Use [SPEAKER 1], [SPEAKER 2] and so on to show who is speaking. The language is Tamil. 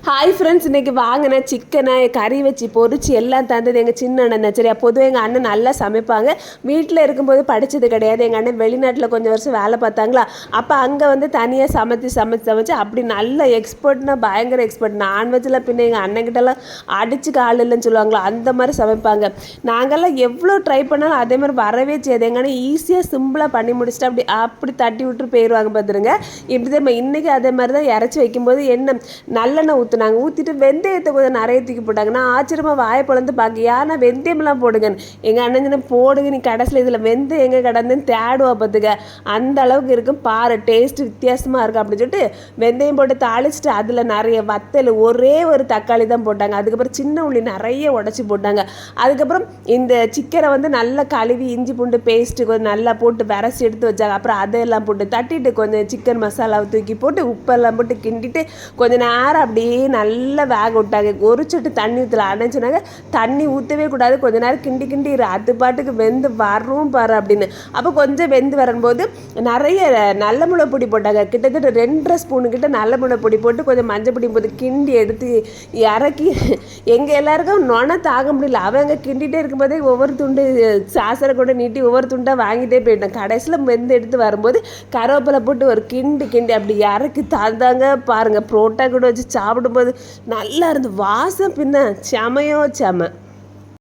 [SPEAKER 1] ஹாய் ஃப்ரெண்ட்ஸ், இன்றைக்கி வாங்கின சிக்கனை கறி வச்சு பொரிச்சு எல்லாம் தந்தது எங்கள் சின்ன அண்ணன் தான். சரியா, பொதுவாக எங்கள் அண்ணன் நல்லா சமைப்பாங்க. வீட்டில் இருக்கும்போது படித்தது கிடையாது. எங்கள் அண்ணன் வெளிநாட்டில் கொஞ்சம் வருஷம் வேலை பார்த்தாங்களா, அப்போ அங்கே வந்து தனியாக சமைச்சு அப்படி நல்ல எக்ஸ்பர்ட்னா பயங்கர எக்ஸ்பர்ட். நான்வெஜ்ஜில் பின்ன எங்கள் அண்ணன்கிட்டலாம் அடிச்சு கால் இல்லைன்னு சொல்லுவாங்களா, அந்த மாதிரி சமைப்பாங்க. நாங்கள்லாம் எவ்வளோ ட்ரை பண்ணாலும் அதே மாதிரி வரவே செய்யாது. எங்கள் அண்ணன் ஈஸியாக சிம்பிளாக பண்ணி முடிச்சுட்டு அப்படி தட்டி விட்டு போயிடுவாங்க. பார்த்துருங்க, இப்படி தான் இன்றைக்கி அதே மாதிரி தான் இறச்சி வைக்கும்போது என்ன நல்லெண்ணெய் ஊற்றுனாங்க. ஊற்றிட்டு வெந்தயத்தை கொஞ்சம் நிறைய தூக்கி போட்டாங்க. நான் ஆச்சரியமாக வாயை பிளந்து பார்க்க, ஏன்னா வெந்தயம்லாம் போடுங்கன்னு. எங்கள் அண்ணன் போடுங்க, நீ கடைசியில் இதில் வெந்தயம் எங்கே கடந்துன்னு தேடுவா பார்த்துக்க, அந்த அளவுக்கு இருக்கும் பாரு, டேஸ்ட் வித்தியாசமாக இருக்கும் அப்படின்னு சொல்லிட்டு வெந்தயம் போட்டு தாளிச்சிட்டு அதில் நிறைய வத்தல், ஒரே ஒரு தக்காளி தான் போட்டாங்க. அதுக்கப்புறம் சின்ன உள்ளி நிறைய உடச்சி போட்டாங்க. அதுக்கப்புறம் இந்த சிக்கனை வந்து நல்லா கழுவி இஞ்சி பூண்டு பேஸ்ட்டு கொஞ்சம் நல்லா போட்டு விரசி எடுத்து வச்சாங்க. அப்புறம் அதையெல்லாம் போட்டு தட்டிட்டு கொஞ்சம் சிக்கன் மசாலாவை தூக்கி போட்டு உப்பெல்லாம் போட்டு கிண்டிட்டு கொஞ்சம் நேரம் அப்படியே நல்லா வேக விட்டாங்க. ஒரு சொட்டு தண்ணி ஊற்றல. அண்ணன் சொன்னாங்க தண்ணி ஊற்றவே கூடாது, கொஞ்ச நேரம் கிண்டி அது பாட்டுக்கு வெந்து வரும் பாரு அப்படின்னு. அப்போ கொஞ்சம் வெந்து வரும்போது நிறைய நல்ல மிளகு பொடி போட்டாங்க. கிட்டத்தட்ட 2.5 ஸ்பூனுக்கிட்ட நல்ல மிளகு பொடி போட்டு கொஞ்சம் மஞ்சள் பொடி போட்டு கிண்டி எடுத்து இறக்கி எங்கள் எல்லாருக்கும் நொனை தாங்க முடியல. அவங்க கிண்டிகிட்டே இருக்கும்போதே ஒவ்வொரு துண்டு சாசரை கூட நீட்டி ஒவ்வொரு துண்டாக வாங்கிட்டே போயிட்டேன். கடைசியில் வெந்து எடுத்து வரும்போது கருவேப்பிலை போட்டு ஒரு கிண்டி அப்படி இறக்கி தந்தாங்க பாருங்கள். புரோட்டா கூட வச்சு சாப்பிடும்போது நல்லா இருந்து வாசம் பின்ன செமையோ செம.